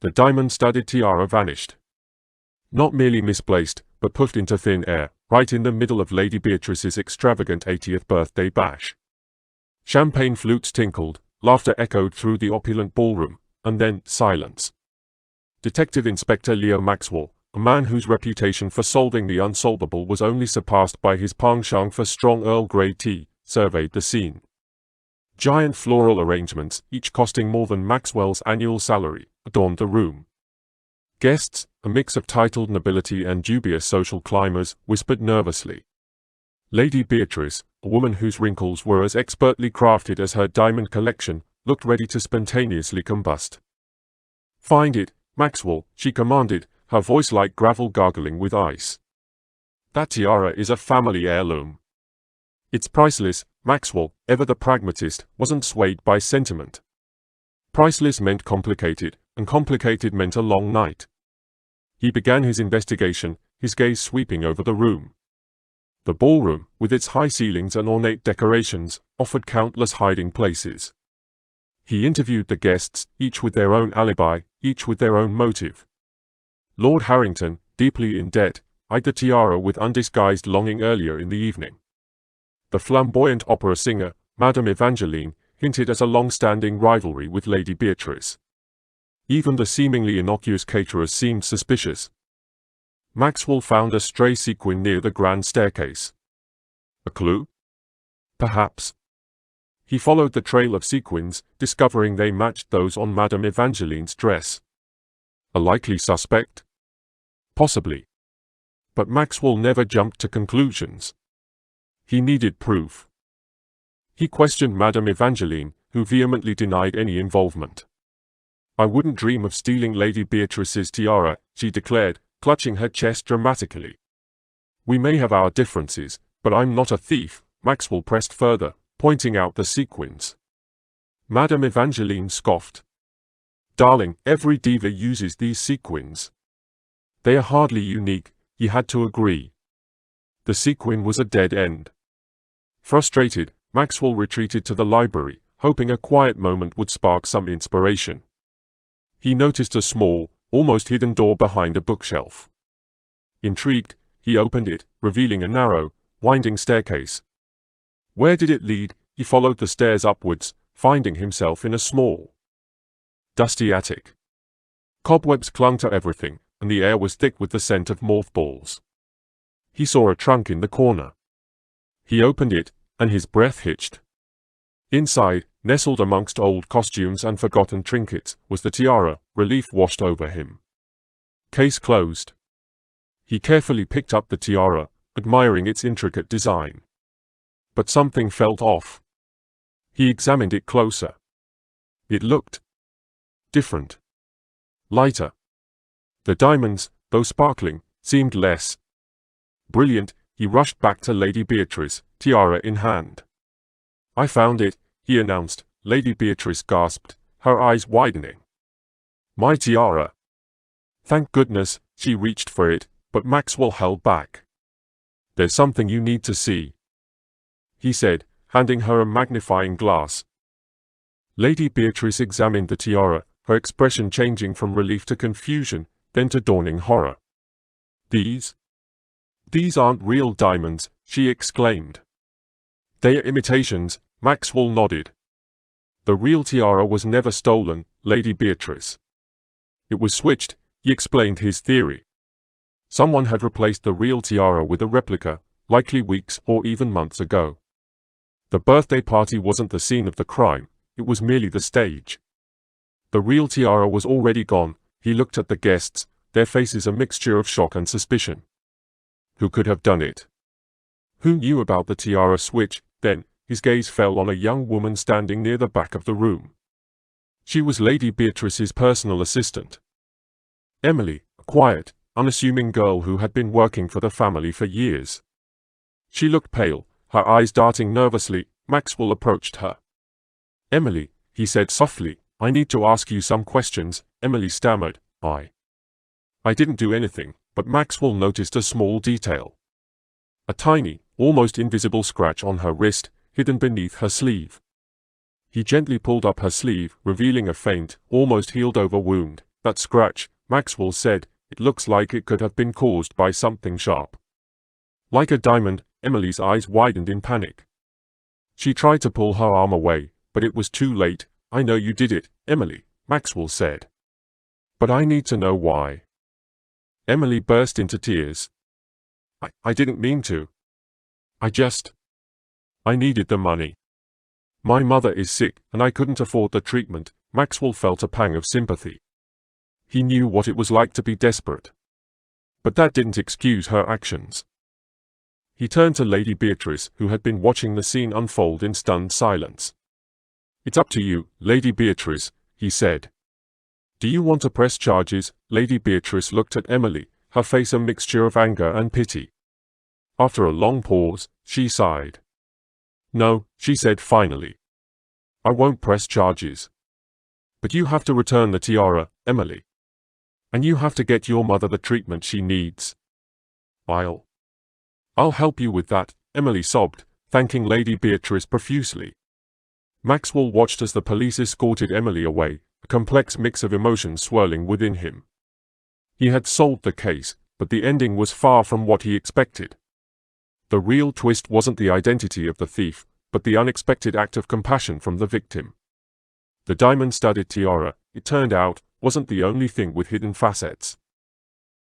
The diamond-studded tiara vanished. Not merely misplaced, but puffed into thin air, right in the middle of Lady Beatrice's extravagant 80th birthday bash. Champagne flutes tinkled, laughter echoed through the opulent ballroom, and then silence. Detective Inspector Leo Maxwell, a man whose reputation for solving the unsolvable was only surpassed by his penchant for strong Earl Grey tea, surveyed the scene. Giant floral arrangements, each costing more than Maxwell's annual salary, adorned the room. Guests, a mix of titled nobility and dubious social climbers, whispered nervously. Lady Beatrice, a woman whose wrinkles were as expertly crafted as her diamond collection, looked ready to spontaneously combust. "Find it, Maxwell," she commanded, her voice like gravel gargling with ice. "That tiara is a family heirloom." "It's priceless." Maxwell, ever the pragmatist, wasn't swayed by sentiment. Priceless meant complicated, and complicated meant a long night. He began his investigation, his gaze sweeping over the room. The ballroom, with its high ceilings and ornate decorations, offered countless hiding places. He interviewed the guests, each with their own alibi, each with their own motive. Lord Harrington, deeply in debt, eyed the tiara with undisguised longing earlier in the evening. The flamboyant opera singer, Madame Evangeline, hinted at a long-standing rivalry with Lady Beatrice. Even the seemingly innocuous caterers seemed suspicious. Maxwell found a stray sequin near the grand staircase. A clue? Perhaps. He followed the trail of sequins, discovering they matched those on Madame Evangeline's dress. A likely suspect? Possibly. But Maxwell never jumped to conclusions. He needed proof. He questioned Madame Evangeline, who vehemently denied any involvement. "I wouldn't dream of stealing Lady Beatrice's tiara," she declared, clutching her chest dramatically. "We may have our differences, but I'm not a thief," Maxwell pressed further, pointing out the sequins. Madame Evangeline scoffed. "Darling, every diva uses these sequins. They are hardly unique," he had to agree. The sequin was a dead end. Frustrated, Maxwell retreated to the library, hoping a quiet moment would spark some inspiration. He noticed a small, almost hidden door behind a bookshelf. Intrigued, he opened it, revealing a narrow, winding staircase. Where did it lead? He followed the stairs upwards, finding himself in a small, dusty attic. Cobwebs clung to everything, and the air was thick with the scent of mothballs. He saw a trunk in the corner. He opened it, and his breath hitched. Inside, nestled amongst old costumes and forgotten trinkets, was the tiara. Relief washed over him. Case closed. He carefully picked up the tiara, admiring its intricate design. But something felt off. He examined it closer. It looked different. Lighter. The diamonds, though sparkling, seemed less brilliant. He rushed back to Lady Beatrice, tiara in hand. "I found it," he announced. Lady Beatrice gasped, her eyes widening. "My tiara." Thank goodness. She reached for it, but Maxwell held back. "There's something you need to see," he said, handing her a magnifying glass. Lady Beatrice examined the tiara, her expression changing from relief to confusion, then to dawning horror. These aren't real diamonds," she exclaimed. "They are imitations," Maxwell nodded. "The real tiara was never stolen, Lady Beatrice. It was switched," he explained his theory. "Someone had replaced the real tiara with a replica, likely weeks or even months ago. The birthday party wasn't the scene of the crime, it was merely the stage. The real tiara was already gone." He looked at the guests, their faces a mixture of shock and suspicion. Who could have done it? Who knew about the tiara switch? Then, his gaze fell on a young woman standing near the back of the room. She was Lady Beatrice's personal assistant. Emily, a quiet, unassuming girl who had been working for the family for years. She looked pale, her eyes darting nervously. Maxwell approached her. "Emily," he said softly, "I need to ask you some questions." Emily stammered, I didn't do anything." But Maxwell noticed a small detail. A tiny, almost invisible scratch on her wrist, hidden beneath her sleeve. He gently pulled up her sleeve, revealing a faint, almost healed-over wound. That scratch, Maxwell said, it looks like it could have been caused by something sharp. Like a diamond, Emily's eyes widened in panic. She tried to pull her arm away, but it was too late. I know you did it, Emily, Maxwell said. But I need to know why. Emily burst into tears. I didn't mean to. I needed the money. My mother is sick, and I couldn't afford the treatment. Maxwell felt a pang of sympathy. He knew what it was like to be desperate. But that didn't excuse her actions. He turned to Lady Beatrice, who had been watching the scene unfold in stunned silence. It's up to you, Lady Beatrice, he said. Do you want to press charges? Lady Beatrice looked at Emily, her face a mixture of anger and pity. After a long pause, she sighed. No, she said finally. I won't press charges. But you have to return the tiara, Emily. And you have to get your mother the treatment she needs. I'll help you with that, Emily sobbed, thanking Lady Beatrice profusely. Maxwell watched as the police escorted Emily away, a complex mix of emotions swirling within him. He had solved the case, but the ending was far from what he expected. The real twist wasn't the identity of the thief, but the unexpected act of compassion from the victim. The diamond-studded tiara, it turned out, wasn't the only thing with hidden facets.